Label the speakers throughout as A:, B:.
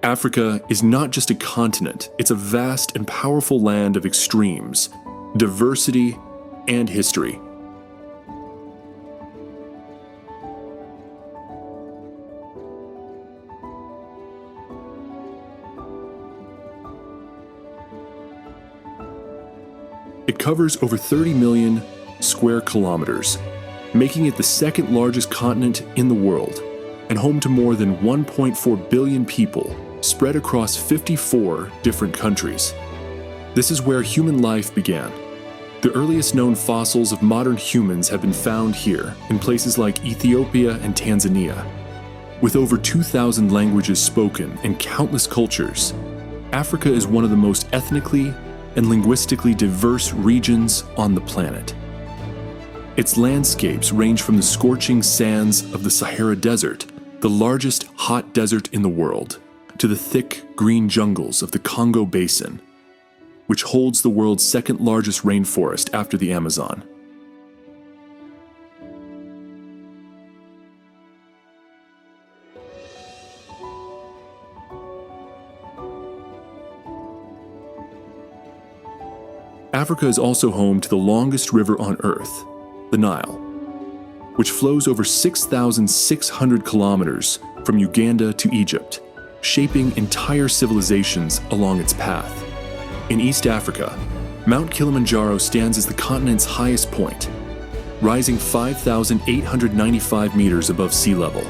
A: Africa is not just a continent, it's a vast and powerful land of extremes, diversity, and history. It covers over 30 million square kilometers, making it the second largest continent in the world, and home to more than 1.4 billion people spread across 54 different countries. This is where human life began. The earliest known fossils of modern humans have been found here in places like Ethiopia and Tanzania. With over 2,000 languages spoken and countless cultures, Africa is one of the most ethnically and linguistically diverse regions on the planet. Its landscapes range from the scorching sands of the Sahara Desert, the largest hot desert in the world, to the thick green jungles of the Congo Basin, which holds the world's second largest rainforest after the Amazon. Africa is also home to the longest river on Earth, the Nile, which flows over 6,600 kilometers from Uganda to Egypt, shaping entire civilizations along its path. In East Africa, Mount Kilimanjaro stands as the continent's highest point, rising 5,895 meters above sea level,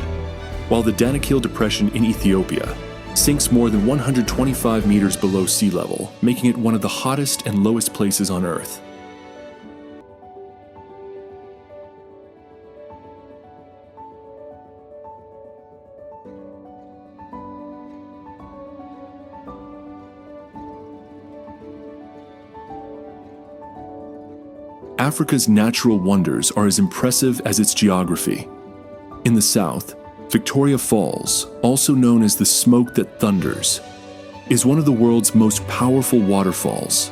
A: while the Danakil Depression in Ethiopia sinks more than 125 meters below sea level, making it one of the hottest and lowest places on Earth. Africa's natural wonders are as impressive as its geography. In the south, Victoria Falls, also known as the Smoke That Thunders, is one of the world's most powerful waterfalls.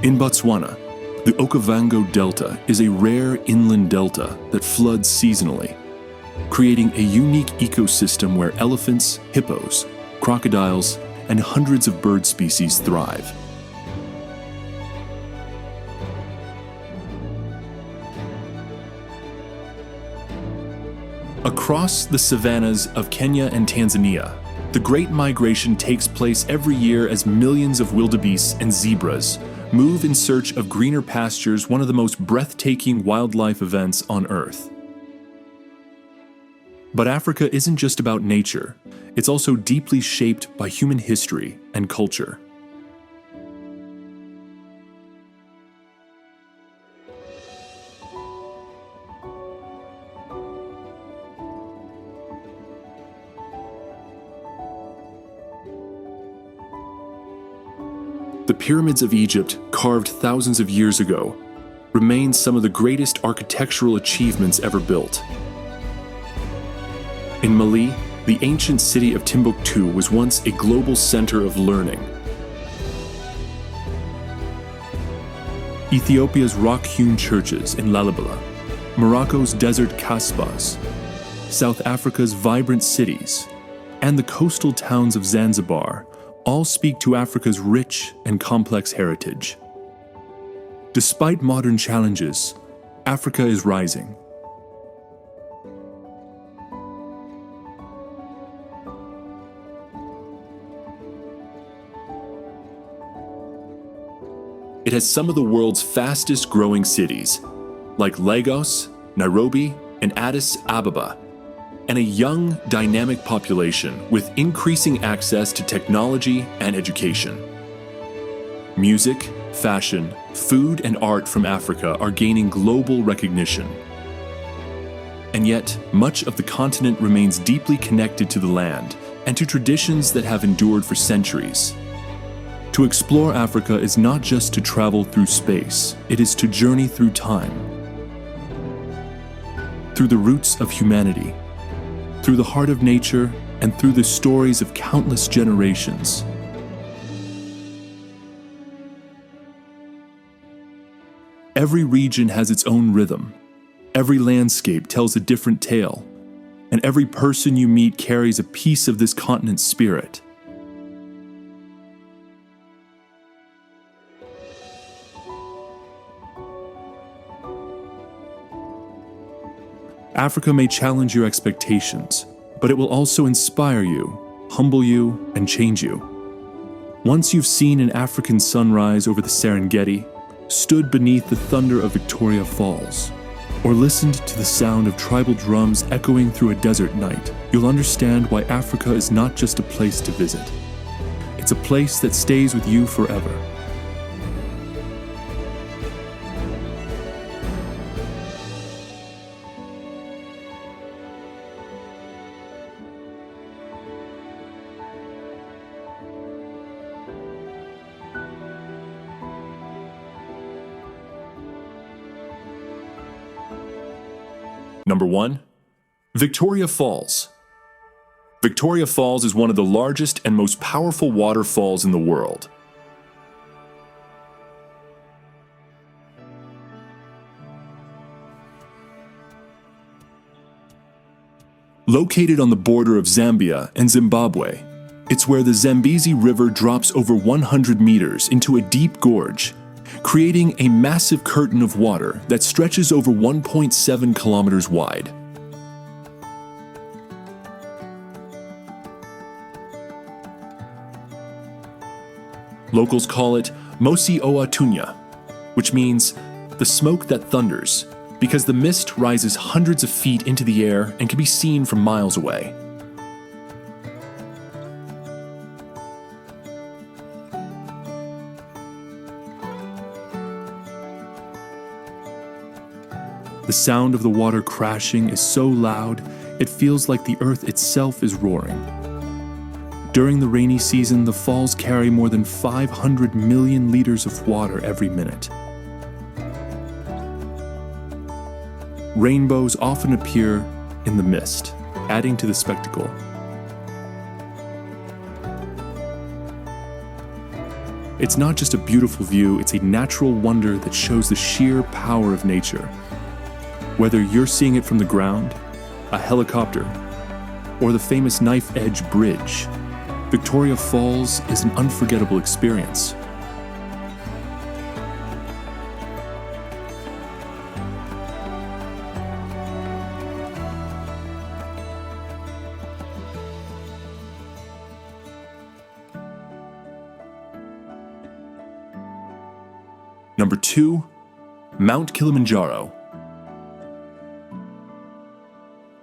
A: In Botswana, the Okavango Delta is a rare inland delta that floods seasonally, creating a unique ecosystem where elephants, hippos, crocodiles, and hundreds of bird species thrive. Across the savannas of Kenya and Tanzania, the Great Migration takes place every year as millions of wildebeests and zebras move in search of greener pastures, one of the most breathtaking wildlife events on Earth. But Africa isn't just about nature, it's also deeply shaped by human history and culture. The pyramids of Egypt, carved thousands of years ago, remain some of the greatest architectural achievements ever built. In Mali, the ancient city of Timbuktu was once a global center of learning. Ethiopia's rock-hewn churches in Lalibela, Morocco's desert Kasbahs, South Africa's vibrant cities, and the coastal towns of Zanzibar all speak to Africa's rich and complex heritage. Despite modern challenges, Africa is rising. It has some of the world's fastest growing cities, like Lagos, Nairobi, and Addis Ababa, and a young, dynamic population with increasing access to technology and education. Music, fashion, food, and art from Africa are gaining global recognition. And yet, much of the continent remains deeply connected to the land and to traditions that have endured for centuries. To explore Africa is not just to travel through space, it is to journey through time. Through the roots of humanity, through the heart of nature, and through the stories of countless generations. Every region has its own rhythm. Every landscape tells a different tale, and every person you meet carries a piece of this continent's spirit. Africa may challenge your expectations, but it will also inspire you, humble you, and change you. Once you've seen an African sunrise over the Serengeti, stood beneath the thunder of Victoria Falls, or listened to the sound of tribal drums echoing through a desert night, you'll understand why Africa is not just a place to visit. It's a place that stays with you forever. Number 1. Victoria Falls. Victoria Falls is one of the largest and most powerful waterfalls in the world. Located on the border of Zambia and Zimbabwe, it's where the Zambezi River drops over 100 meters into a deep gorge, creating a massive curtain of water that stretches over 1.7 kilometers wide. Locals call it Mosi Oa Tunya, which means the smoke that thunders, because the mist rises hundreds of feet into the air and can be seen from miles away. The sound of the water crashing is so loud, it feels like the earth itself is roaring. During the rainy season, the falls carry more than 500 million liters of water every minute. Rainbows often appear in the mist, adding to the spectacle. It's not just a beautiful view, it's a natural wonder that shows the sheer power of nature. Whether you're seeing it from the ground, a helicopter, or the famous knife-edge bridge, Victoria Falls is an unforgettable experience. Number 2, Mount Kilimanjaro.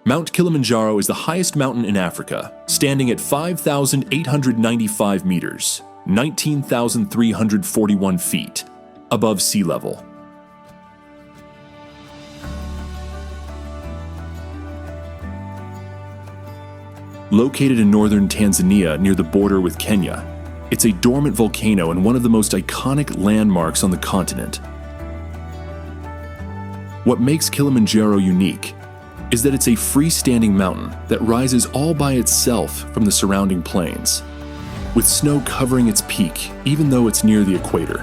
A: Mount Kilimanjaro is the highest mountain in Africa, standing at 5,895 meters, 19,341 feet, above sea level. Located in northern Tanzania near the border with Kenya, it's a dormant volcano and one of the most iconic landmarks on the continent. What makes Kilimanjaro unique is that it's a freestanding mountain that rises all by itself from the surrounding plains, with snow covering its peak even though it's near the equator.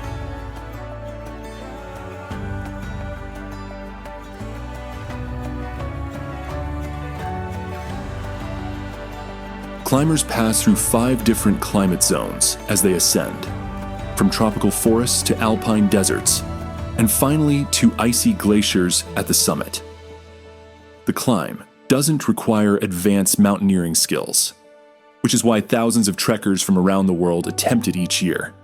A: Climbers pass through 5 different climate zones as they ascend, from tropical forests to alpine deserts, and finally to icy glaciers at the summit. The climb doesn't require advanced mountaineering skills, which is why thousands of trekkers from around the world attempt it each year.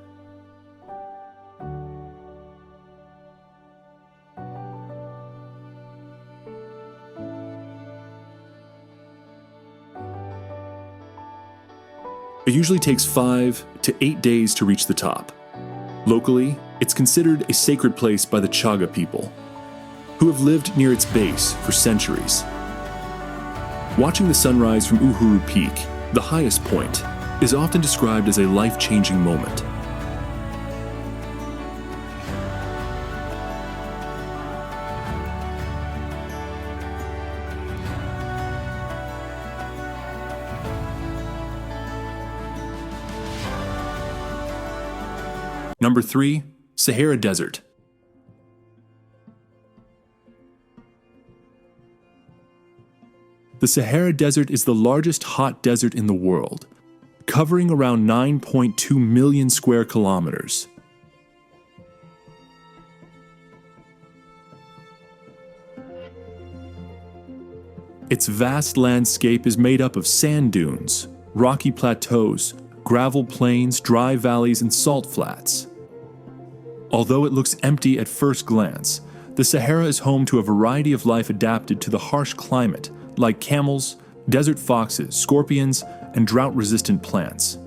A: It usually takes 5 to 8 days to reach the top. Locally, it's considered a sacred place by the Chaga people, who have lived near its base for centuries. Watching the sunrise from Uhuru Peak, the highest point, is often described as a life-changing moment. Number 3, Sahara Desert. The Sahara Desert is the largest hot desert in the world, covering around 9.2 million square kilometers. Its vast landscape is made up of sand dunes, rocky plateaus, gravel plains, dry valleys, and salt flats. Although it looks empty at first glance, the Sahara is home to a variety of life adapted to the harsh climate, like camels, desert foxes, scorpions, and drought-resistant plants.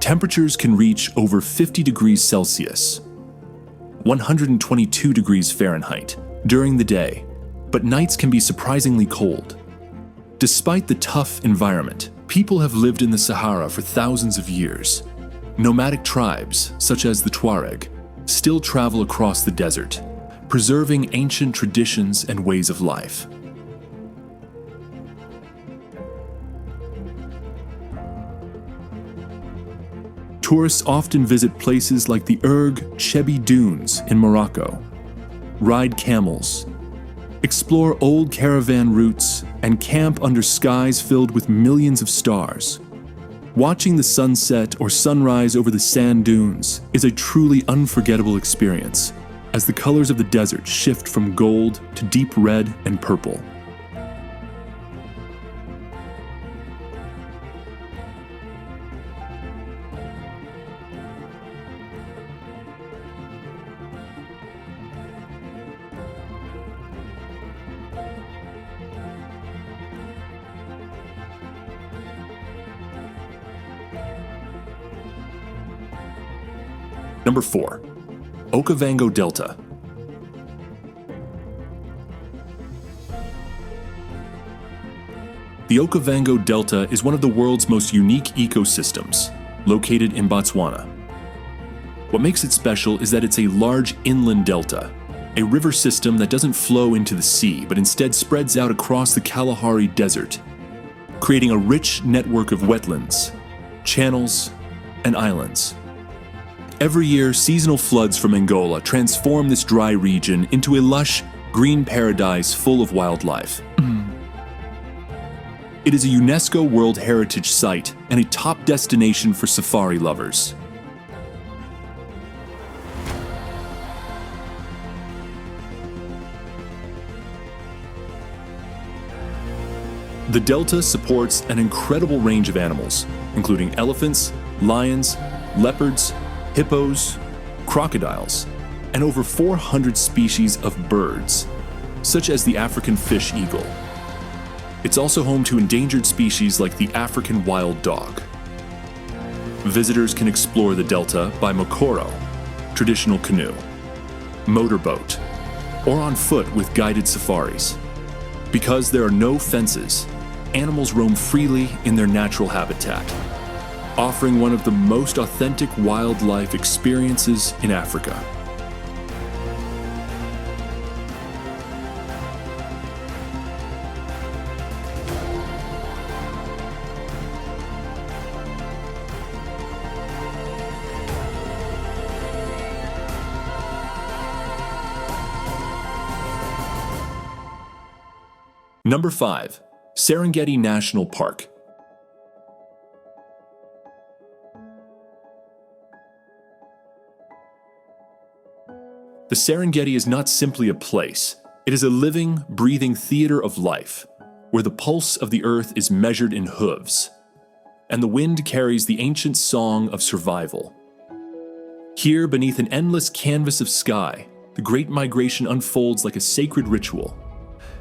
A: Temperatures can reach over 50 degrees Celsius, 122 degrees Fahrenheit, during the day, but nights can be surprisingly cold. Despite the tough environment, people have lived in the Sahara for thousands of years. Nomadic tribes, such as the Tuareg, still travel across the desert, preserving ancient traditions and ways of life. Tourists often visit places like the Chebi Dunes in Morocco, ride camels, explore old caravan routes, and camp under skies filled with millions of stars. Watching the sunset or sunrise over the sand dunes is a truly unforgettable experience, as the colors of the desert shift from gold to deep red and purple. Number 4. Okavango Delta. The Okavango Delta is one of the world's most unique ecosystems, located in Botswana. What makes it special is that it's a large inland delta, a river system that doesn't flow into the sea but instead spreads out across the Kalahari Desert, creating a rich network of wetlands, channels, and islands. Every year, seasonal floods from Angola transform this dry region into a lush, green paradise full of wildlife. It is a UNESCO World Heritage Site and a top destination for safari lovers. The delta supports an incredible range of animals, including elephants, lions, leopards, hippos, crocodiles, and over 400 species of birds, such as the African fish eagle. It's also home to endangered species like the African wild dog. Visitors can explore the delta by mokoro, traditional canoe, motorboat, or on foot with guided safaris. Because there are no fences, animals roam freely in their natural habitat, offering one of the most authentic wildlife experiences in Africa. Number 5. Serengeti National Park. The Serengeti is not simply a place. It is a living, breathing theater of life, where the pulse of the earth is measured in hooves, and the wind carries the ancient song of survival. Here, beneath an endless canvas of sky, the Great Migration unfolds like a sacred ritual,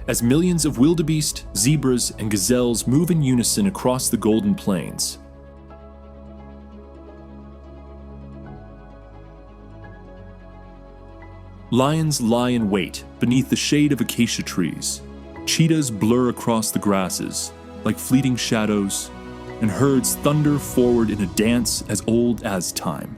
A: as millions of wildebeest, zebras, and gazelles move in unison across the Golden Plains. Lions lie in wait beneath the shade of acacia trees. Cheetahs blur across the grasses like fleeting shadows, and herds thunder forward in a dance as old as time.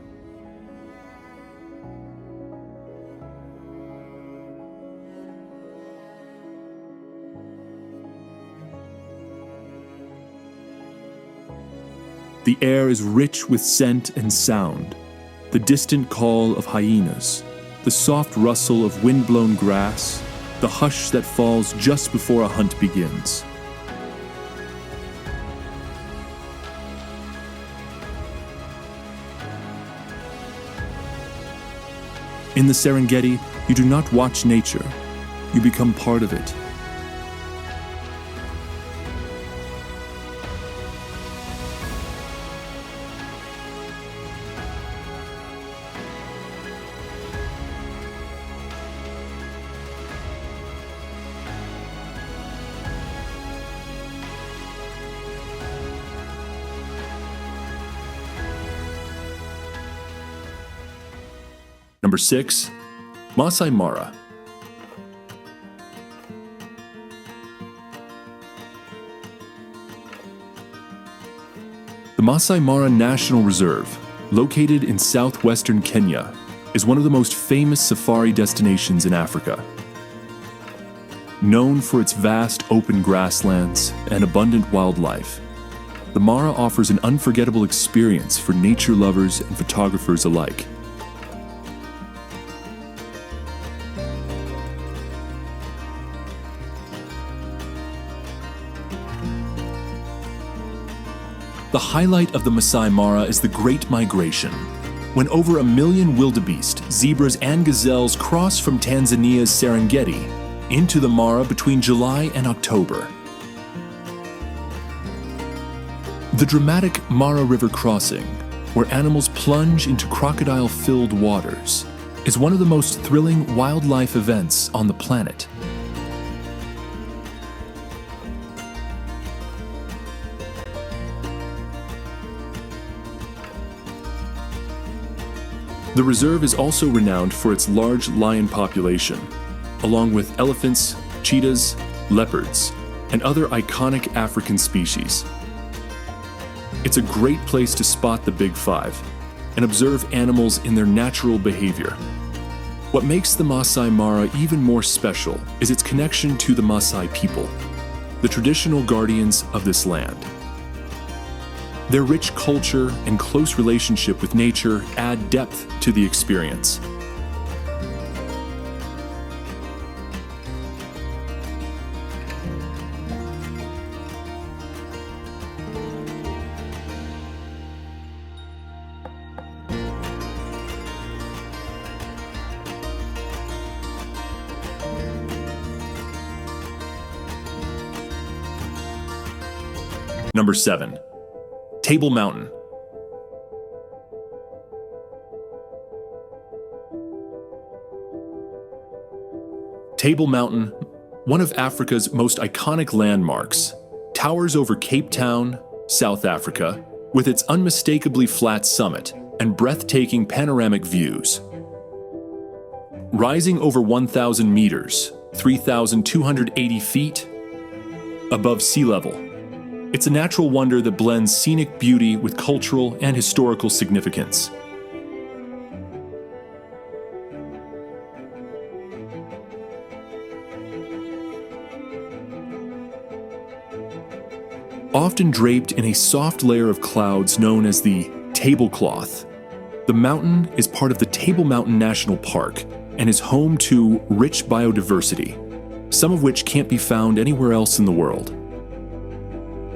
A: The air is rich with scent and sound, the distant call of hyenas, the soft rustle of wind-blown grass, the hush that falls just before a hunt begins. In the Serengeti, you do not watch nature, you become part of it. Number 6, Maasai Mara. The Maasai Mara National Reserve, located in southwestern Kenya, is one of the most famous safari destinations in Africa. Known for its vast open grasslands and abundant wildlife, the Mara offers an unforgettable experience for nature lovers and photographers alike. The highlight of the Maasai Mara is the Great Migration, when over 1 million wildebeest, zebras, and gazelles cross from Tanzania's Serengeti into the Mara between July and October. The dramatic Mara River crossing, where animals plunge into crocodile-filled waters, is one of the most thrilling wildlife events on the planet. The reserve is also renowned for its large lion population, along with elephants, cheetahs, leopards, and other iconic African species. It's a great place to spot the Big Five and observe animals in their natural behavior. What makes the Maasai Mara even more special is its connection to the Maasai people, the traditional guardians of this land. Their rich culture and close relationship with nature add depth to the experience. Number 7. Table Mountain. Table Mountain, one of Africa's most iconic landmarks, towers over Cape Town, South Africa, with its unmistakably flat summit and breathtaking panoramic views. Rising over 1,000 meters, 3,280 feet above sea level, it's a natural wonder that blends scenic beauty with cultural and historical significance. Often draped in a soft layer of clouds known as the tablecloth, the mountain is part of the Table Mountain National Park and is home to rich biodiversity, some of which can't be found anywhere else in the world.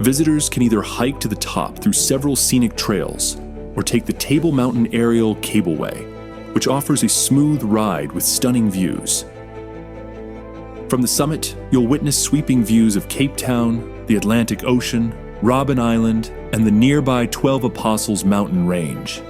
A: Visitors can either hike to the top through several scenic trails or take the Table Mountain Aerial Cableway, which offers a smooth ride with stunning views. From the summit, you'll witness sweeping views of Cape Town, the Atlantic Ocean, Robben Island, and the nearby 12 Apostles mountain range.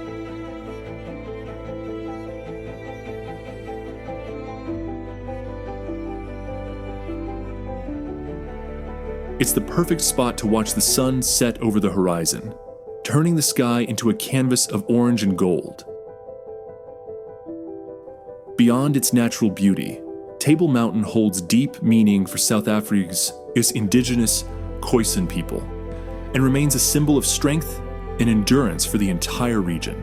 A: It's the perfect spot to watch the sun set over the horizon, turning the sky into a canvas of orange and gold. Beyond its natural beauty, Table Mountain holds deep meaning for South Africa's indigenous Khoisan people and remains a symbol of strength and endurance for the entire region.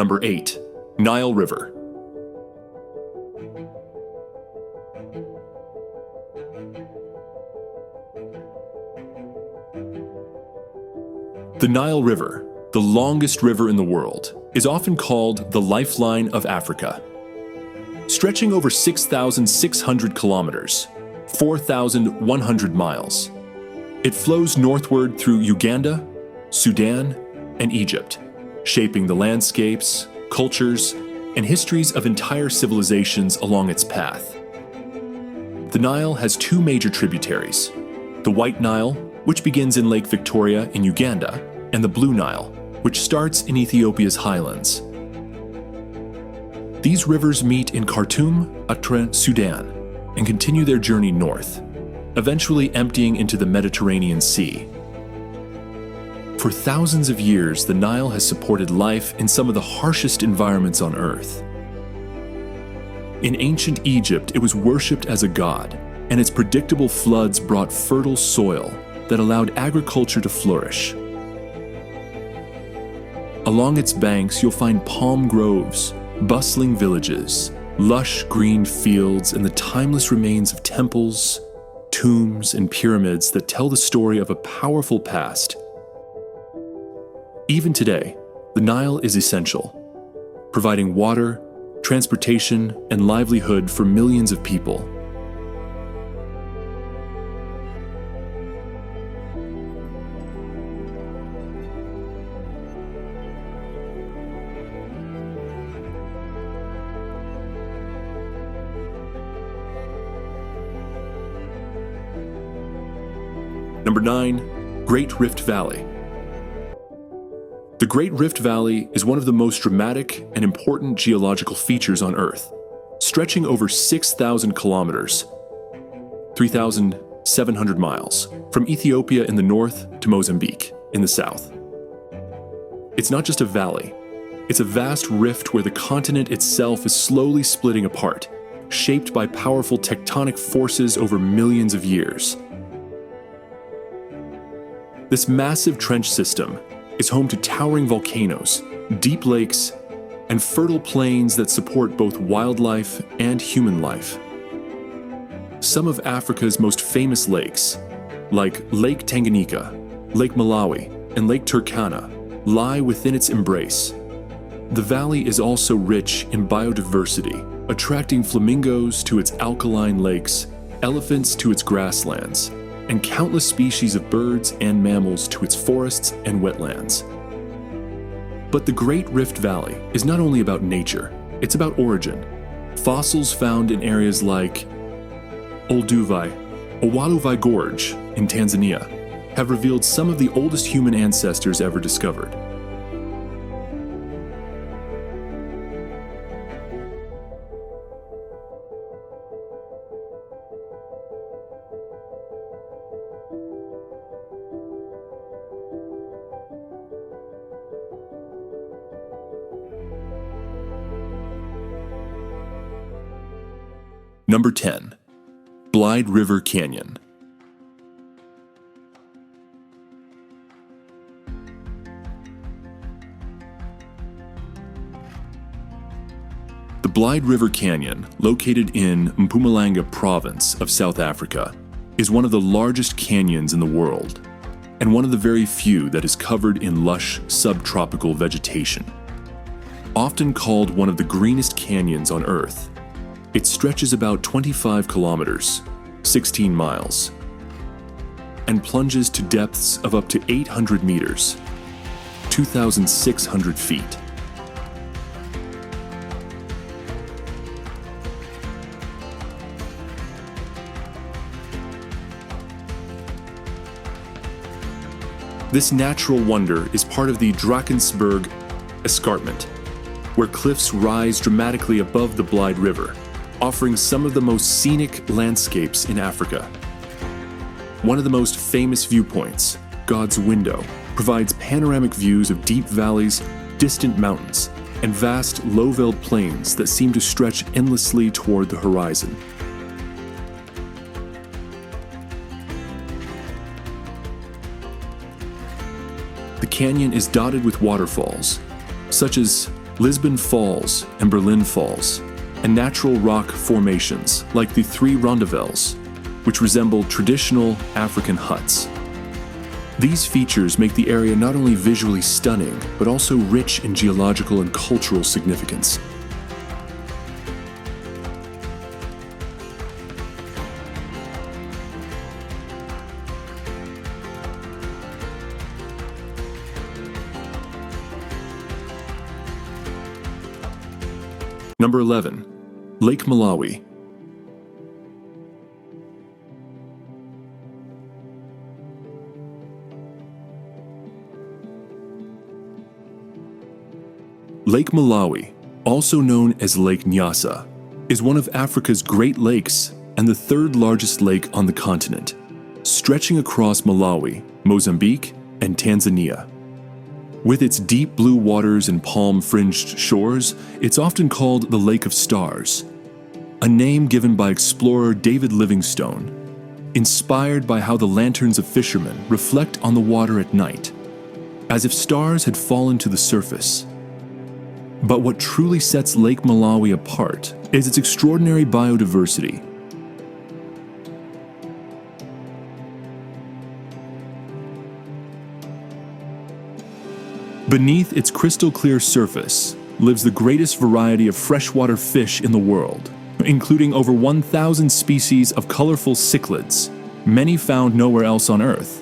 A: Number 8. Nile River. The Nile River, the longest river in the world, is often called the lifeline of Africa. Stretching over 6,600 kilometers, 4,100 miles, it flows northward through Uganda, Sudan, and Egypt, shaping the landscapes, cultures, and histories of entire civilizations along its path. The Nile has two major tributaries, the White Nile, which begins in Lake Victoria in Uganda, and the Blue Nile, which starts in Ethiopia's highlands. These rivers meet in Khartoum, Accra, Sudan, and continue their journey north, eventually emptying into the Mediterranean Sea. For thousands of years, the Nile has supported life in some of the harshest environments on Earth. In ancient Egypt, it was worshipped as a god, and its predictable floods brought fertile soil that allowed agriculture to flourish. Along its banks, you'll find palm groves, bustling villages, lush green fields, and the timeless remains of temples, tombs, and pyramids that tell the story of a powerful past. Even today, the Nile is essential, providing water, transportation, and livelihood for millions of people. Number 9, Great Rift Valley. The Great Rift Valley is one of the most dramatic and important geological features on Earth, stretching over 6,000 kilometers, 3,700 miles, from Ethiopia in the north to Mozambique in the south. It's not just a valley, it's a vast rift where the continent itself is slowly splitting apart, shaped by powerful tectonic forces over millions of years. This massive trench system is home to towering volcanoes, deep lakes, and fertile plains that support both wildlife and human life. Some of Africa's most famous lakes, like Lake Tanganyika, Lake Malawi, and Lake Turkana, lie within its embrace. The valley is also rich in biodiversity, attracting flamingos to its alkaline lakes, elephants to its grasslands, and countless species of birds and mammals to its forests and wetlands. But the Great Rift Valley is not only about nature, it's about origin. Fossils found in areas like Olduvai Gorge in Tanzania have revealed some of the oldest human ancestors ever discovered. Number 10. Blyde River Canyon. The Blyde River Canyon, located in Mpumalanga province of South Africa, is one of the largest canyons in the world, and one of the very few that is covered in lush subtropical vegetation. Often called one of the greenest canyons on Earth, it stretches about 25 kilometers, 16 miles, and plunges to depths of up to 800 meters, 2,600 feet. This natural wonder is part of the Drakensberg escarpment, where cliffs rise dramatically above the Blyde River, offering some of the most scenic landscapes in Africa. One of the most famous viewpoints, God's Window, provides panoramic views of deep valleys, distant mountains, and vast low-veld plains that seem to stretch endlessly toward the horizon. The canyon is dotted with waterfalls, such as Lisbon Falls and Berlin Falls, and natural rock formations like the three rondavelles, which resemble traditional African huts. These features make the area not only visually stunning, but also rich in geological and cultural significance. Number 11. Lake Malawi. Lake Malawi, also known as Lake Nyasa, is one of Africa's Great Lakes and the third largest lake on the continent, stretching across Malawi, Mozambique, and Tanzania. With its deep blue waters and palm-fringed shores, it's often called the Lake of Stars, a name given by explorer David Livingstone, inspired by how the lanterns of fishermen reflect on the water at night, as if stars had fallen to the surface. But what truly sets Lake Malawi apart is its extraordinary biodiversity. Beneath its crystal-clear surface lives the greatest variety of freshwater fish in the world, including over 1,000 species of colorful cichlids, many found nowhere else on Earth.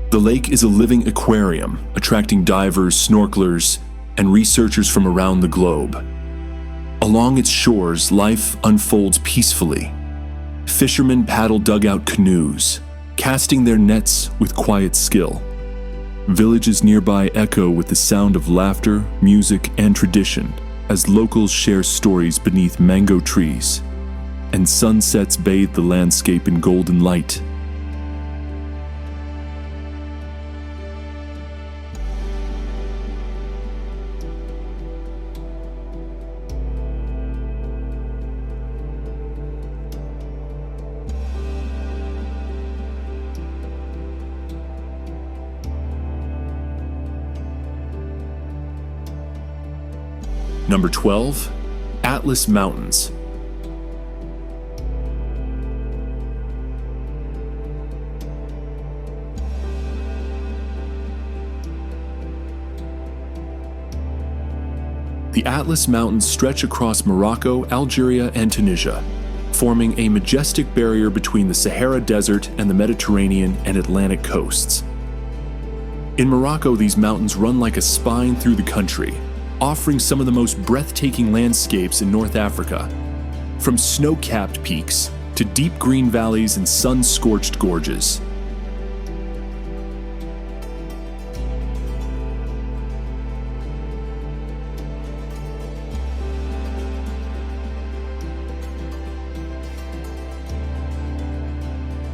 A: The lake is a living aquarium, attracting divers, snorkelers, and researchers from around the globe. Along its shores, life unfolds peacefully. Fishermen paddle dugout canoes, casting their nets with quiet skill. Villages nearby echo with the sound of laughter, music, and tradition as locals share stories beneath mango trees, and sunsets bathe the landscape in golden light. Number 12. Atlas Mountains. The Atlas Mountains stretch across Morocco, Algeria, and Tunisia, forming a majestic barrier between the Sahara Desert and the Mediterranean and Atlantic coasts. In Morocco, these mountains run like a spine through the country, offering some of the most breathtaking landscapes in North Africa, from snow-capped peaks to deep green valleys and sun-scorched gorges.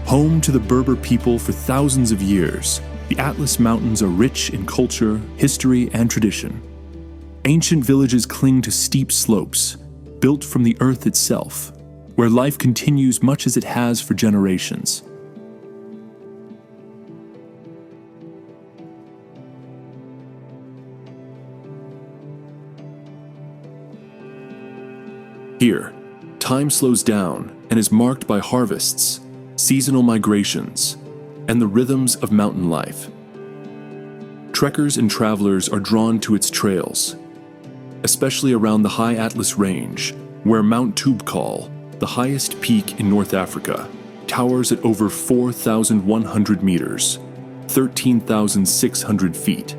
A: Home to the Berber people for thousands of years, the Atlas Mountains are rich in culture, history, and tradition. Ancient villages cling to steep slopes, built from the earth itself, where life continues much as it has for generations. Here, time slows down and is marked by harvests, seasonal migrations, and the rhythms of mountain life. Trekkers and travelers are drawn to its trails, especially around the high Atlas Range, where Mount Toubkal, the highest peak in North Africa, towers at over 4,100 meters, 13,600 feet.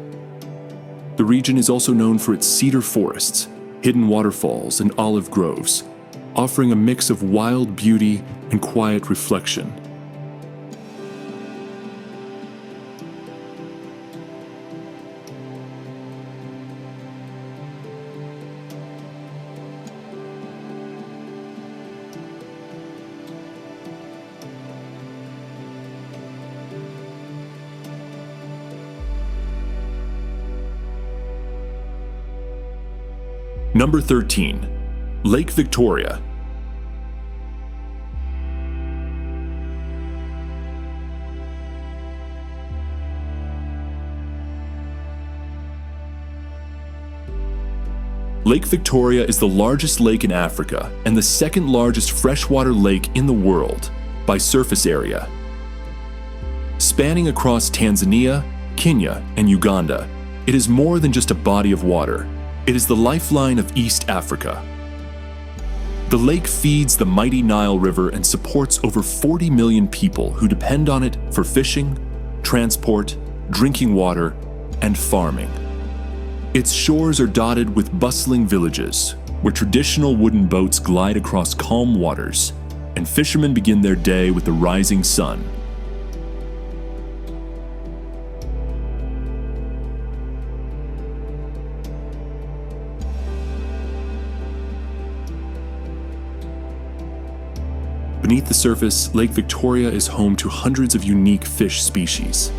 A: The region is also known for its cedar forests, hidden waterfalls, and olive groves, offering a mix of wild beauty and quiet reflection. Number 13. Lake Victoria. Lake Victoria is the largest lake in Africa and the second largest freshwater lake in the world by surface area. Spanning across Tanzania, Kenya, and Uganda, it is more than just a body of water. It is the lifeline of East Africa. The lake feeds the mighty Nile River and supports over 40 million people who depend on it for fishing, transport, drinking water, and farming. Its shores are dotted with bustling villages, where traditional wooden boats glide across calm waters, and fishermen begin their day with the rising sun. Beneath the surface, Lake Victoria is home to hundreds of unique fish species,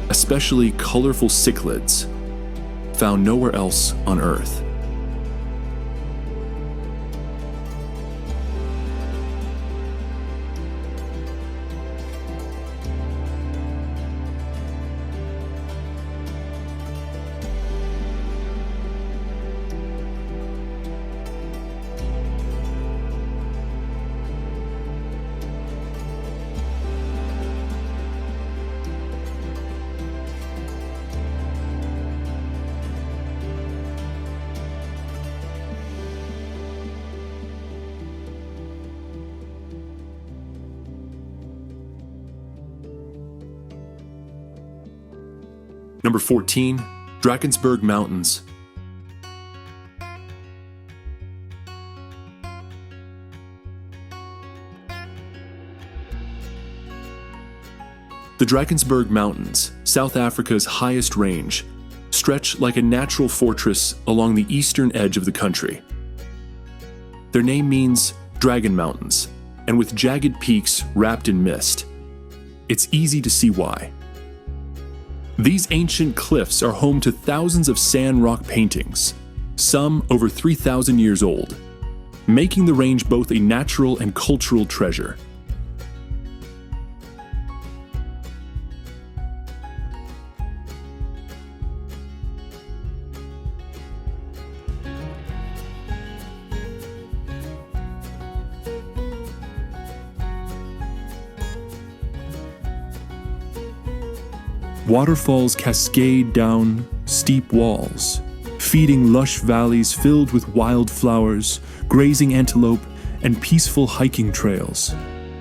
A: especially colorful cichlids, found nowhere else on Earth. Number 14, Drakensberg Mountains. The Drakensberg Mountains, South Africa's highest range, stretch like a natural fortress along the eastern edge of the country. Their name means Dragon Mountains, and with jagged peaks wrapped in mist, it's easy to see why. These ancient cliffs are home to thousands of sand rock paintings, some over 3,000 years old, making the range both a natural and cultural treasure. Waterfalls cascade down steep walls, feeding lush valleys filled with wildflowers, grazing antelope, and peaceful hiking trails.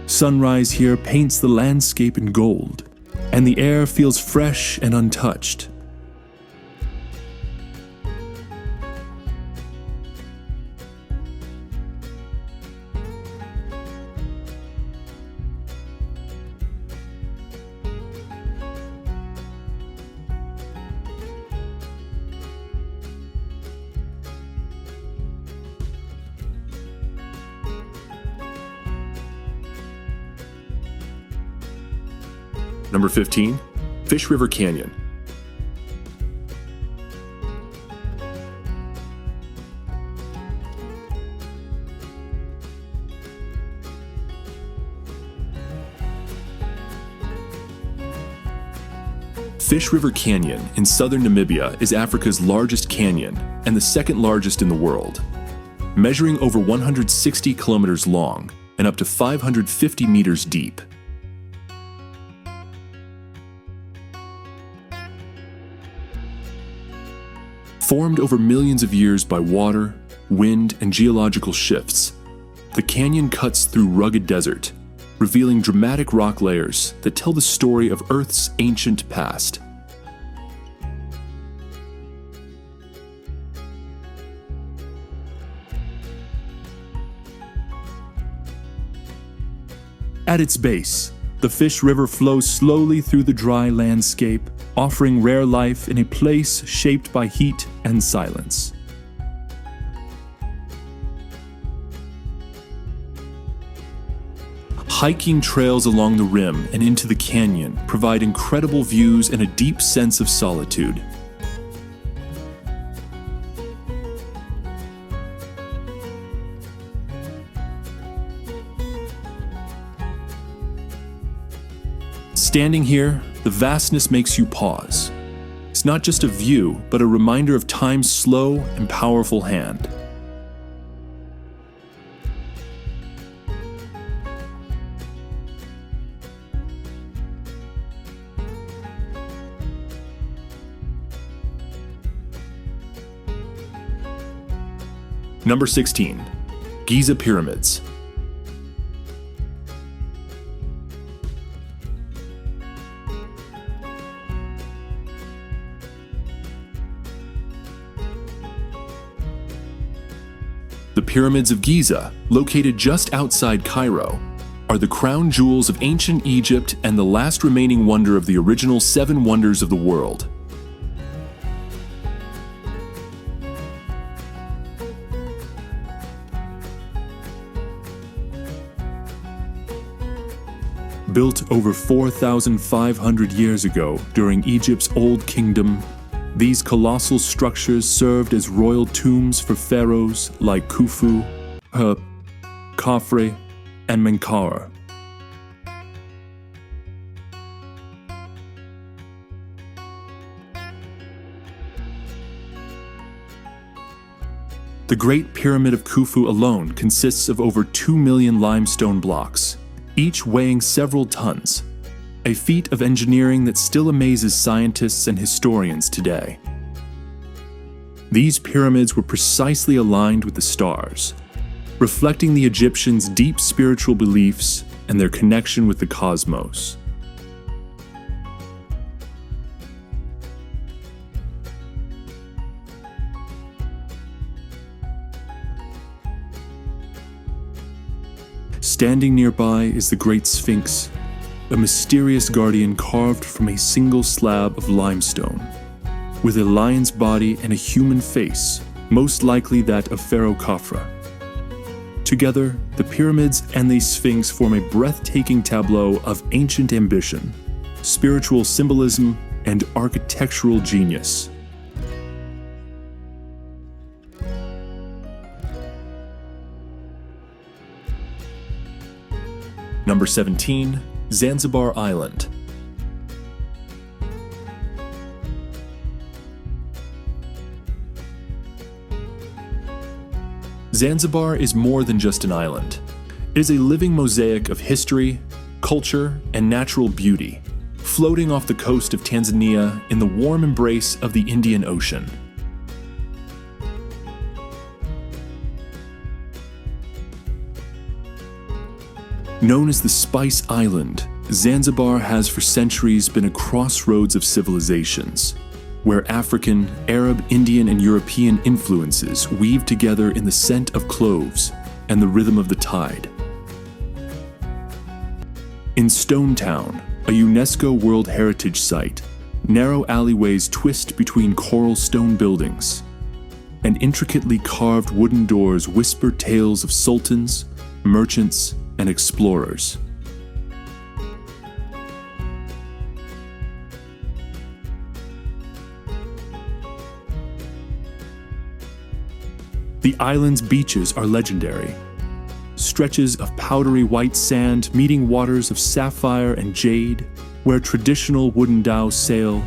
A: Sunrise here paints the landscape in gold, and the air feels fresh and untouched. Number 15, Fish River Canyon. Fish River Canyon in southern Namibia is Africa's largest canyon and the second largest in the world, measuring over 160 kilometers long and up to 550 meters deep. Formed over millions of years by water, wind, and geological shifts, the canyon cuts through rugged desert, revealing dramatic rock layers that tell the story of Earth's ancient past. At its base, the Fish River flows slowly through the dry landscape, offering rare life in a place shaped by heat and silence. Hiking trails along the rim and into the canyon provide incredible views and a deep sense of solitude. Standing here, the vastness makes you pause, It's not just a view, but a reminder of time's slow and powerful hand. Number 16. Giza Pyramids. The Pyramids of Giza, located just outside Cairo, are the crown jewels of ancient Egypt and the last remaining wonder of the original 7 wonders of the world. Built over 4,500 years ago during Egypt's Old Kingdom, these colossal structures served as royal tombs for pharaohs like Khufu, Khafre, and Menkaure. The Great Pyramid of Khufu alone consists of over 2 million limestone blocks, each weighing several tons, a feat of engineering that still amazes scientists and historians today. These pyramids were precisely aligned with the stars, reflecting the Egyptians' deep spiritual beliefs and their connection with the cosmos. Standing nearby is the Great Sphinx, a mysterious guardian carved from a single slab of limestone, with a lion's body and a human face, most likely that of Pharaoh Khafre. Together, the pyramids and the Sphinx form a breathtaking tableau of ancient ambition, spiritual symbolism, and architectural genius. Number 17. Zanzibar Island. Zanzibar is more than just an island. It is a living mosaic of history, culture, and natural beauty, floating off the coast of Tanzania in the warm embrace of the Indian Ocean. Known as the Spice Island, Zanzibar has for centuries been a crossroads of civilizations, where African, Arab, Indian, and European influences weave together in the scent of cloves and the rhythm of the tide. In Stone Town, a UNESCO World Heritage Site, narrow alleyways twist between coral stone buildings, and intricately carved wooden doors whisper tales of sultans, merchants, and explorers. The island's beaches are legendary. Stretches of powdery white sand meeting waters of sapphire and jade, where traditional wooden dhows sail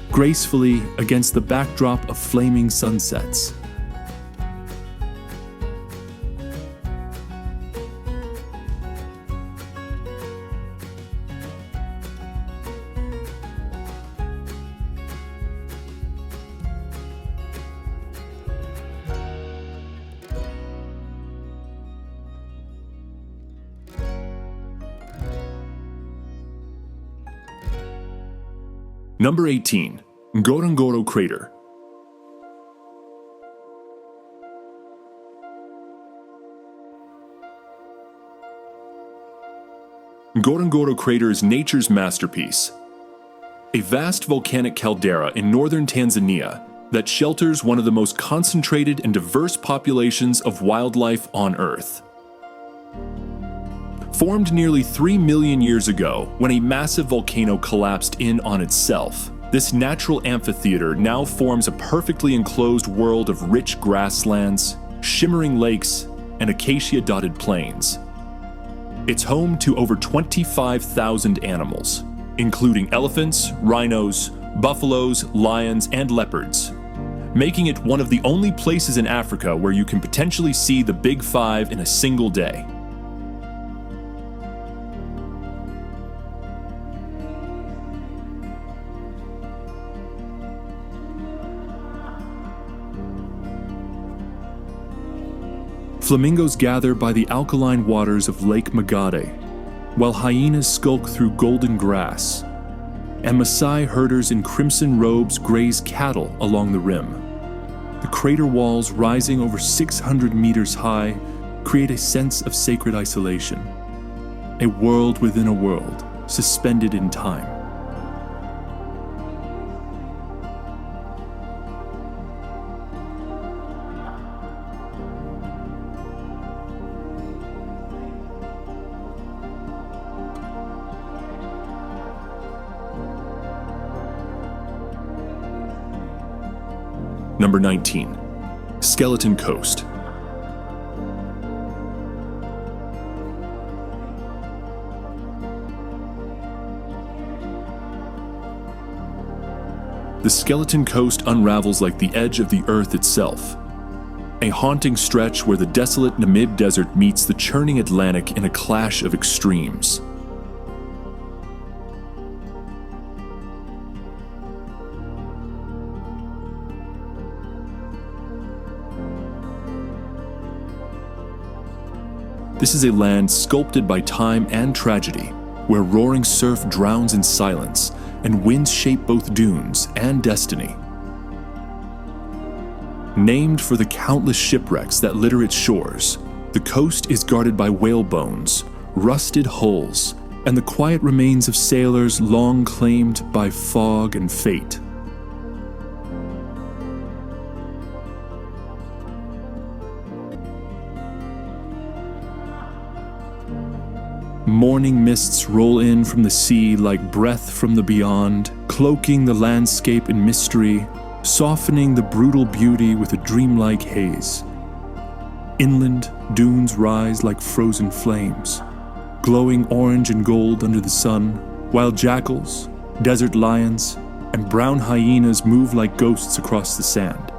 A: gracefully against the backdrop of flaming sunsets. Number 18. Ngorongoro Crater. Ngorongoro Crater is nature's masterpiece, a vast volcanic caldera in northern Tanzania that shelters one of the most concentrated and diverse populations of wildlife on Earth. Formed nearly 3 million years ago when a massive volcano collapsed in on itself, this natural amphitheater now forms a perfectly enclosed world of rich grasslands, shimmering lakes, and acacia-dotted plains. It's home to over 25,000 animals, including elephants, rhinos, buffaloes, lions, and leopards, making it one of the only places in Africa where you can potentially see the Big Five in a single day. Flamingos gather by the alkaline waters of Lake Magadi, while hyenas skulk through golden grass, and Maasai herders in crimson robes graze cattle along the rim. The crater walls, rising over 600 meters high, create a sense of sacred isolation, a world within a world, suspended in time. Number 19. Skeleton Coast. The Skeleton Coast unravels like the edge of the earth itself, a haunting stretch where the desolate Namib Desert meets the churning Atlantic in a clash of extremes. This is a land sculpted by time and tragedy, where roaring surf drowns in silence, and winds shape both dunes and destiny. Named for the countless shipwrecks that litter its shores, the coast is guarded by whale bones, rusted hulls, and the quiet remains of sailors long claimed by fog and fate. Morning mists roll in from the sea like breath from the beyond, cloaking the landscape in mystery, softening the brutal beauty with a dreamlike haze. Inland, dunes rise like frozen flames, glowing orange and gold under the sun, while jackals, desert lions, and brown hyenas move like ghosts across the sand.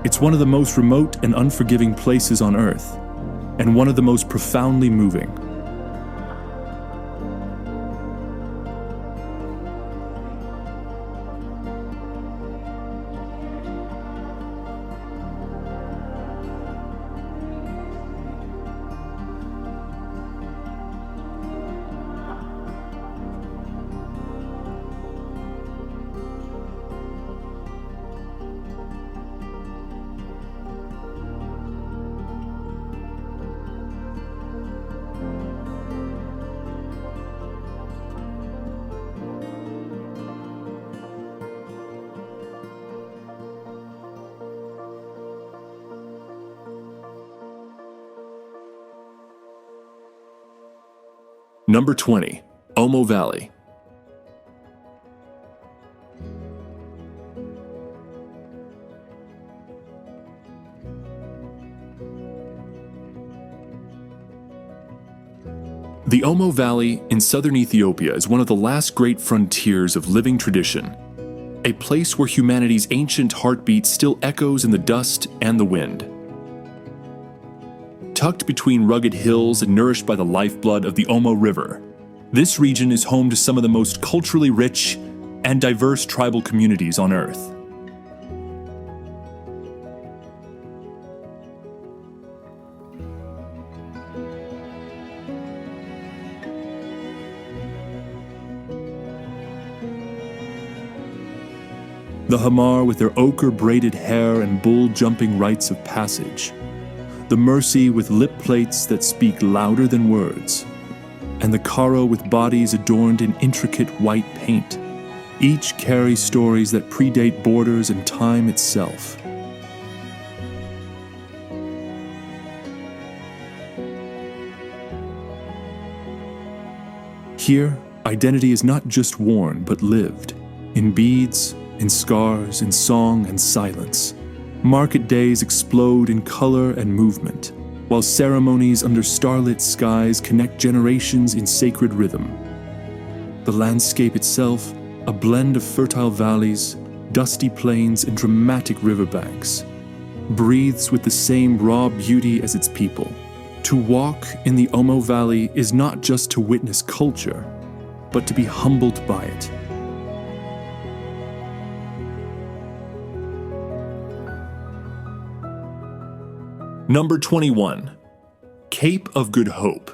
A: It's one of the most remote and unforgiving places on Earth, and one of the most profoundly moving. Number 20. Omo Valley. The Omo Valley in southern Ethiopia is one of the last great frontiers of living tradition, a place where humanity's ancient heartbeat still echoes in the dust and the wind. Tucked between rugged hills and nourished by the lifeblood of the Omo River, this region is home to some of the most culturally rich and diverse tribal communities on Earth. The Hamar with their ochre-braided hair and bull-jumping rites of passage, the Mercy with lip plates that speak louder than words, and the Karo with bodies adorned in intricate white paint. Each carry stories that predate borders and time itself. Here, identity is not just worn, but lived, in beads, in scars, in song and silence. Market days explode in color and movement, while ceremonies under starlit skies connect generations in sacred rhythm. The landscape itself, a blend of fertile valleys, dusty plains, and dramatic riverbanks, breathes with the same raw beauty as its people. To walk in the Omo Valley is not just to witness culture, but to be humbled by it. Number 21. Cape of Good Hope.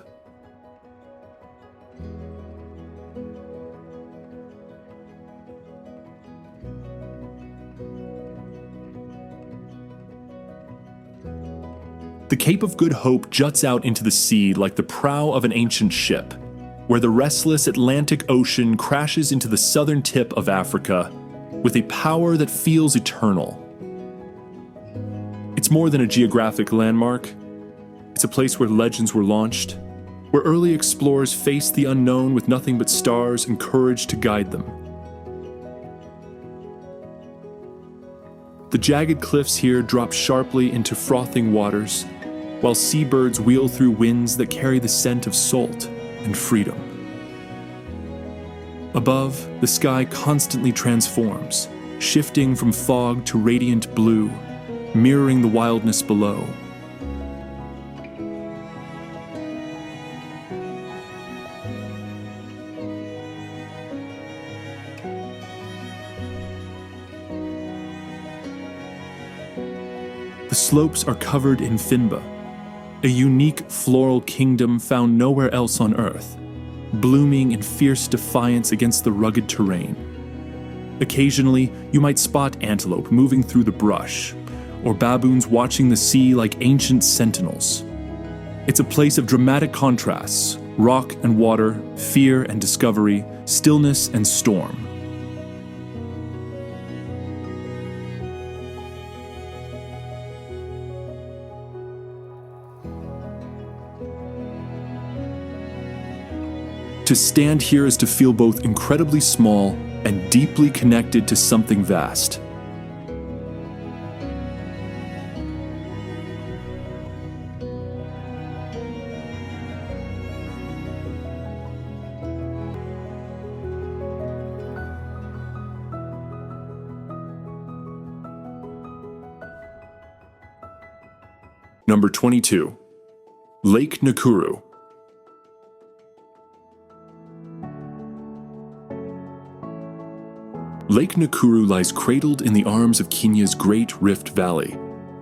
A: The Cape of Good Hope juts out into the sea like the prow of an ancient ship, where the restless Atlantic Ocean crashes into the southern tip of Africa with a power that feels eternal. It's more than a geographic landmark. It's a place where legends were launched, where early explorers faced the unknown with nothing but stars and courage to guide them. The jagged cliffs here drop sharply into frothing waters, while seabirds wheel through winds that carry the scent of salt and freedom. Above, the sky constantly transforms, shifting from fog to radiant blue, mirroring the wildness below. The slopes are covered in finba, a unique floral kingdom found nowhere else on Earth, blooming in fierce defiance against the rugged terrain. Occasionally, you might spot antelope moving through the brush, or baboons watching the sea like ancient sentinels. It's a place of dramatic contrasts, rock and water, fear and discovery, stillness and storm. To stand here is to feel both incredibly small and deeply connected to something vast. Number 22. Lake Nakuru. Lake Nakuru lies cradled in the arms of Kenya's Great Rift Valley,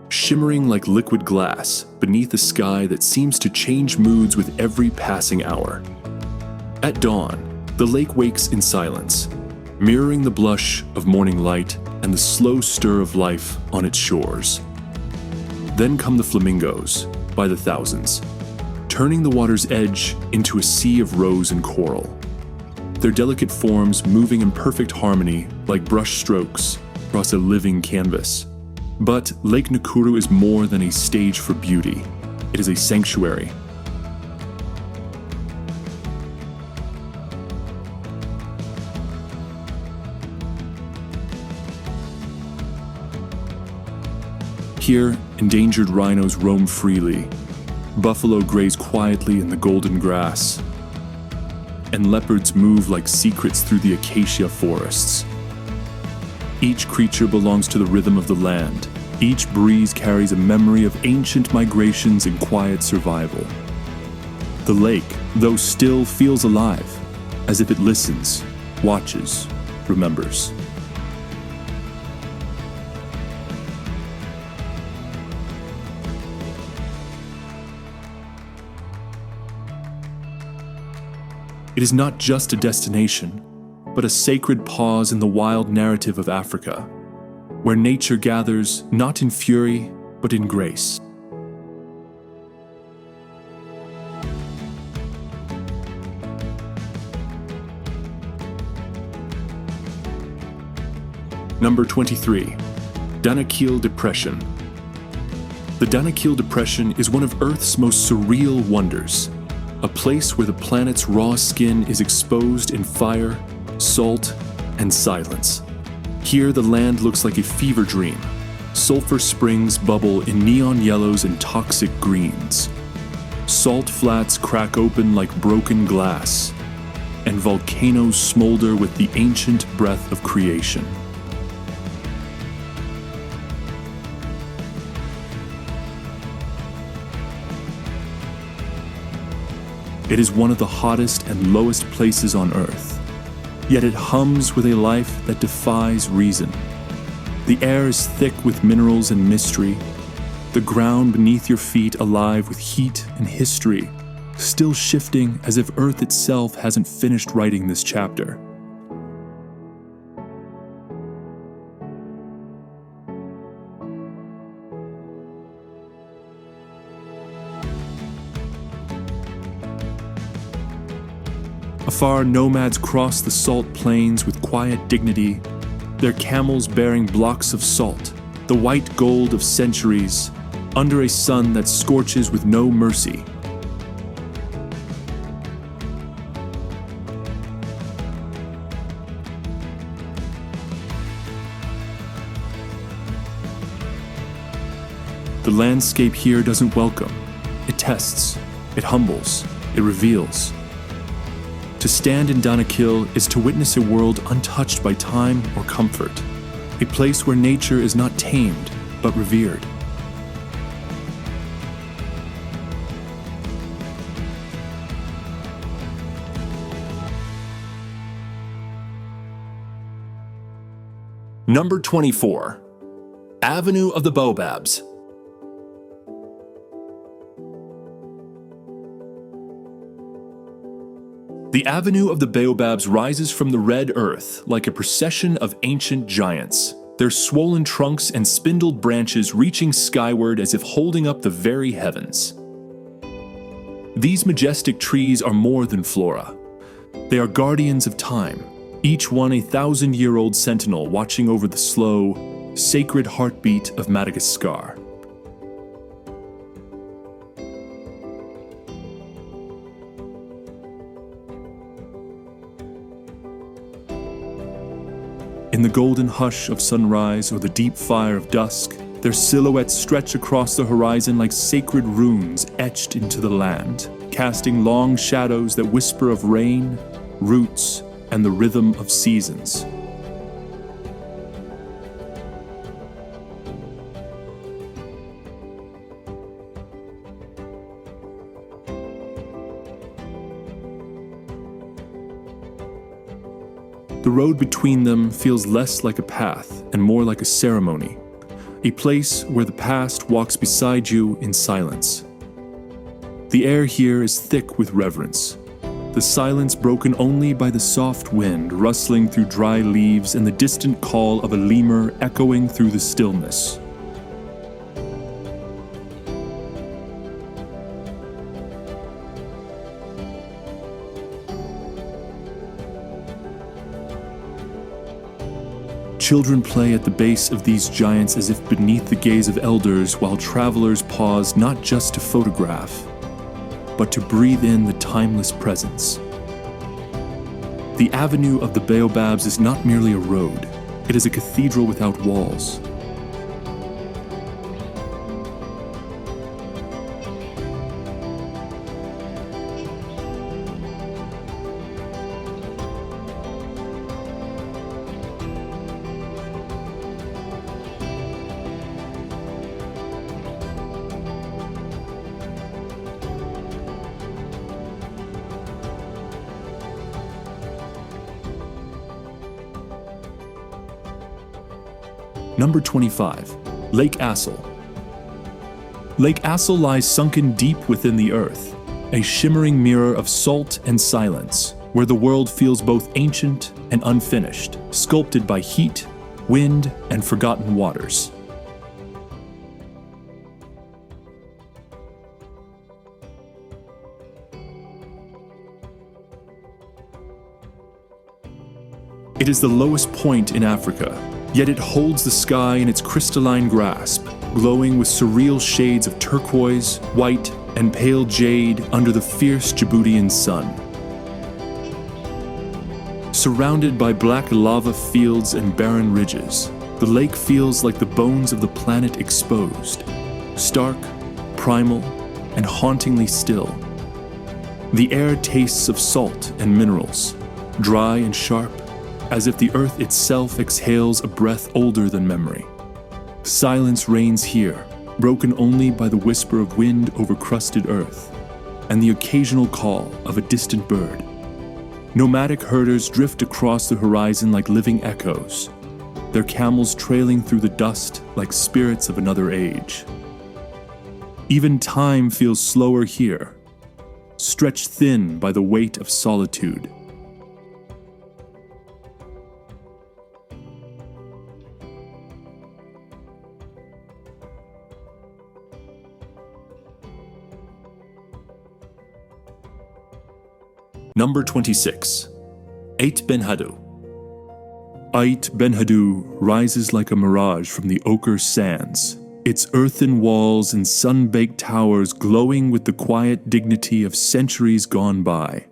A: shimmering like liquid glass beneath a sky that seems to change moods with every passing hour. At dawn, the lake wakes in silence, mirroring the blush of morning light and the slow stir of life on its shores. Then come the flamingos, by the thousands, turning the water's edge into a sea of rose and coral. Their delicate forms moving in perfect harmony like brush strokes across a living canvas. But Lake Nakuru is more than a stage for beauty. It is a sanctuary. Here, endangered rhinos roam freely, buffalo graze quietly in the golden grass, and leopards move like secrets through the acacia forests. Each creature belongs to the rhythm of the land. Each breeze carries a memory of ancient migrations and quiet survival. The lake, though still, feels alive, as if it listens, watches, remembers. It is not just a destination, but a sacred pause in the wild narrative of Africa, where nature gathers not in fury, but in grace. Number 23. Danakil Depression. The Danakil Depression is one of Earth's most surreal wonders, a place where the planet's raw skin is exposed in fire, salt, and silence. Here, the land looks like a fever dream. Sulfur springs bubble in neon yellows and toxic greens. Salt flats crack open like broken glass, and volcanoes smolder with the ancient breath of creation. It is one of the hottest and lowest places on Earth, yet it hums with a life that defies reason. The air is thick with minerals and mystery, the ground beneath your feet alive with heat and history, still shifting as if Earth itself hasn't finished writing this chapter. Afar, nomads cross the salt plains with quiet dignity, their camels bearing blocks of salt, the white gold of centuries, under a sun that scorches with no mercy. The landscape here doesn't welcome. It tests, it humbles, it reveals. To stand in Danakil is to witness a world untouched by time or comfort, a place where nature is not tamed, but revered. Number 24. Avenue of the Baobabs. The Avenue of the Baobabs rises from the red earth like a procession of ancient giants, their swollen trunks and spindled branches reaching skyward as if holding up the very heavens. These majestic trees are more than flora. They are guardians of time, each one a 1,000-year-old sentinel watching over the slow, sacred heartbeat of Madagascar. In the golden hush of sunrise or the deep fire of dusk, their silhouettes stretch across the horizon like sacred runes etched into the land, casting long shadows that whisper of rain, roots, and the rhythm of seasons. The road between them feels less like a path and more like a ceremony, a place where the past walks beside you in silence. The air here is thick with reverence, the silence broken only by the soft wind rustling through dry leaves and the distant call of a lemur echoing through the stillness. Children play at the base of these giants as if beneath the gaze of elders, while travelers pause not just to photograph, but to breathe in the timeless presence. The Avenue of the Baobabs is not merely a road, it is a cathedral without walls. Number 25. Lake Assal. Lake Assal lies sunken deep within the earth, a shimmering mirror of salt and silence, where the world feels both ancient and unfinished, sculpted by heat, wind, and forgotten waters. It is the lowest point in Africa, yet it holds the sky in its crystalline grasp, glowing with surreal shades of turquoise, white, and pale jade under the fierce Djiboutian sun. Surrounded by black lava fields and barren ridges, the lake feels like the bones of the planet exposed, stark, primal, and hauntingly still. The air tastes of salt and minerals, dry and sharp, as if the earth itself exhales a breath older than memory. Silence reigns here, broken only by the whisper of wind over crusted earth, and the occasional call of a distant bird. Nomadic herders drift across the horizon like living echoes, their camels trailing through the dust like spirits of another age. Even time feels slower here, stretched thin by the weight of solitude. Number 26. Aït Benhaddou. Aït Benhaddou rises like a mirage from the ochre sands, its earthen walls and sun-baked towers glowing with the quiet dignity of centuries gone by.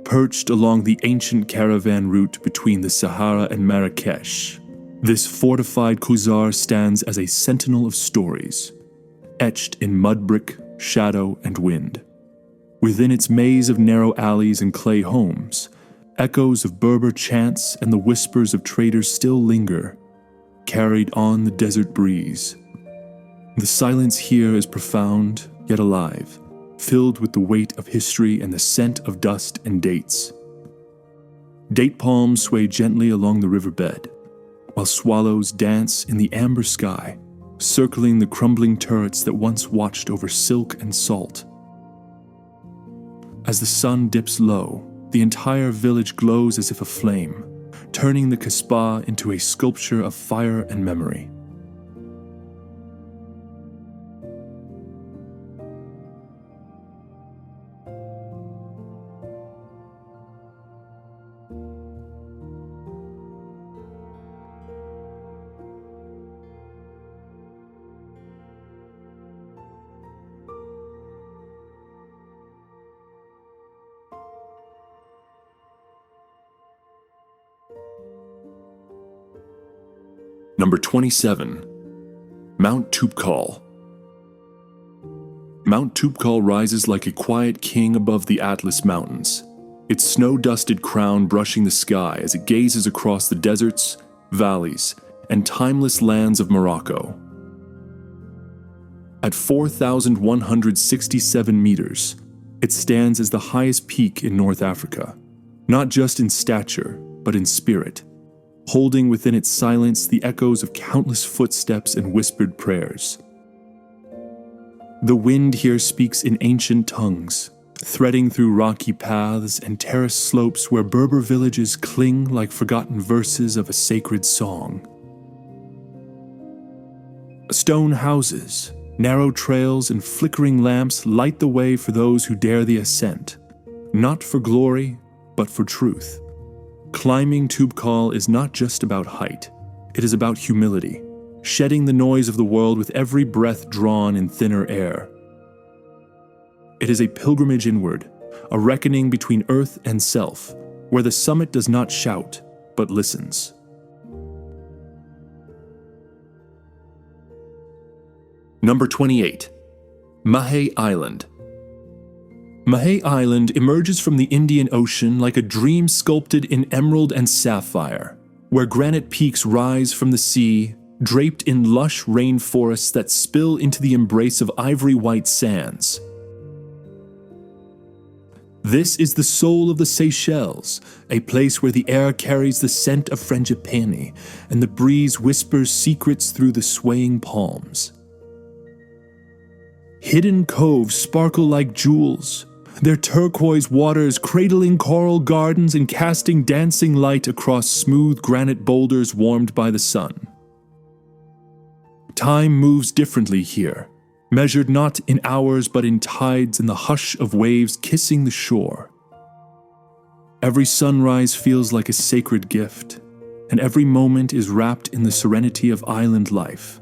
A: Perched along the ancient caravan route between the Sahara and Marrakesh, this fortified khuzar stands as a sentinel of stories, etched in mud brick, shadow, and wind. Within its maze of narrow alleys and clay homes, echoes of Berber chants and the whispers of traders still linger, carried on the desert breeze. The silence here is profound, yet alive, filled with the weight of history and the scent of dust and dates. Date palms sway gently along the riverbed, while swallows dance in the amber sky, circling the crumbling turrets that once watched over silk and salt. As the sun dips low, the entire village glows as if aflame, turning the Kasbah into a sculpture of fire and memory. Number 27. Mount Toubkal. Mount Toubkal rises like a quiet king above the Atlas Mountains, its snow-dusted crown brushing the sky as it gazes across the deserts, valleys, and timeless lands of Morocco. At 4,167 meters, it stands as the highest peak in North Africa, not just in stature, but in spirit, holding within its silence the echoes of countless footsteps and whispered prayers. The wind here speaks in ancient tongues, threading through rocky paths and terraced slopes where Berber villages cling like forgotten verses of a sacred song. Stone houses, narrow trails, and flickering lamps light the way for those who dare the ascent, not for glory, but for truth. Climbing Toubkal is not just about height, it is about humility, shedding the noise of the world with every breath drawn in thinner air. It is a pilgrimage inward, a reckoning between earth and self, where the summit does not shout, but listens. Number 28. Mahé Island. Mahé Island emerges from the Indian Ocean like a dream sculpted in emerald and sapphire, where granite peaks rise from the sea, draped in lush rainforests that spill into the embrace of ivory-white sands. This is the soul of the Seychelles, a place where the air carries the scent of frangipani and the breeze whispers secrets through the swaying palms. Hidden coves sparkle like jewels, their turquoise waters cradling coral gardens and casting dancing light across smooth granite boulders warmed by the sun. Time moves differently here, measured not in hours but in tides and the hush of waves kissing the shore. Every sunrise feels like a sacred gift, and every moment is wrapped in the serenity of island life.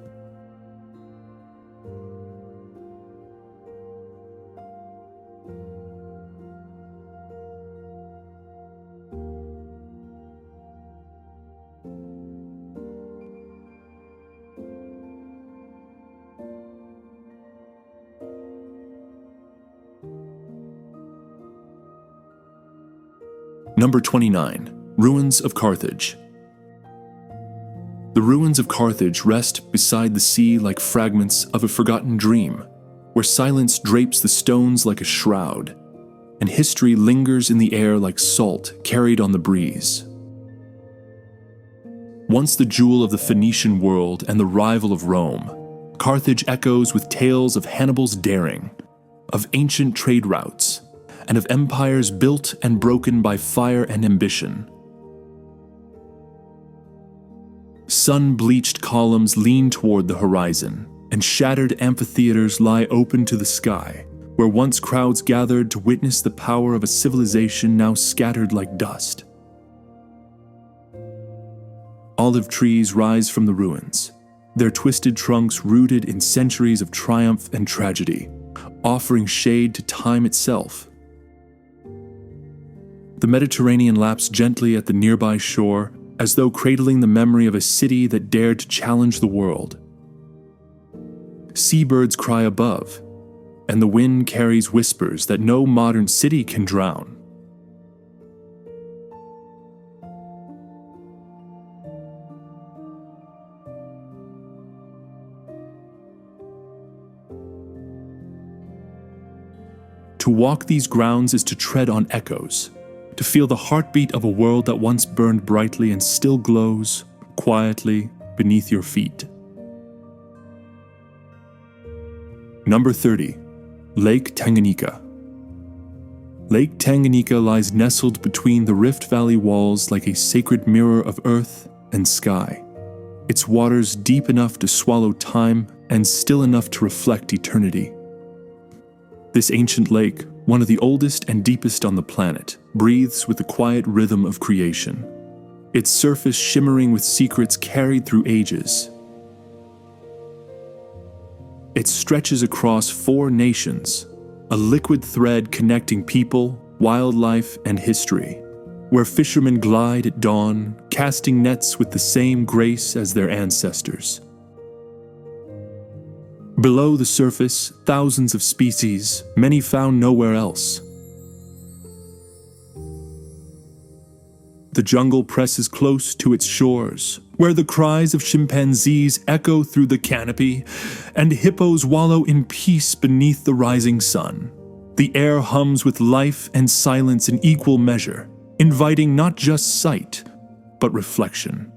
A: Number 29. Ruins of Carthage. The ruins of Carthage rest beside the sea like fragments of a forgotten dream, where silence drapes the stones like a shroud, and history lingers in the air like salt carried on the breeze. Once the jewel of the Phoenician world and the rival of Rome, Carthage echoes with tales of Hannibal's daring, of ancient trade routes, and of empires built and broken by fire and ambition. Sun-bleached columns lean toward the horizon, and shattered amphitheaters lie open to the sky, where once crowds gathered to witness the power of a civilization now scattered like dust. Olive trees rise from the ruins, their twisted trunks rooted in centuries of triumph and tragedy, offering shade to time itself. The Mediterranean laps gently at the nearby shore, as though cradling the memory of a city that dared to challenge the world. Seabirds cry above, and the wind carries whispers that no modern city can drown. To walk these grounds is to tread on echoes, to feel the heartbeat of a world that once burned brightly and still glows, quietly, beneath your feet. Number 30. Lake Tanganyika. Lake Tanganyika lies nestled between the Rift Valley walls like a sacred mirror of earth and sky, its waters deep enough to swallow time and still enough to reflect eternity. This ancient lake, one of the oldest and deepest on the planet, breathes with the quiet rhythm of creation, its surface shimmering with secrets carried through ages. It stretches across 4 nations, a liquid thread connecting people, wildlife, and history, where fishermen glide at dawn, casting nets with the same grace as their ancestors. Below the surface, thousands of species, many found nowhere else. The jungle presses close to its shores, where the cries of chimpanzees echo through the canopy, and hippos wallow in peace beneath the rising sun. The air hums with life and silence in equal measure, inviting not just sight, but reflection.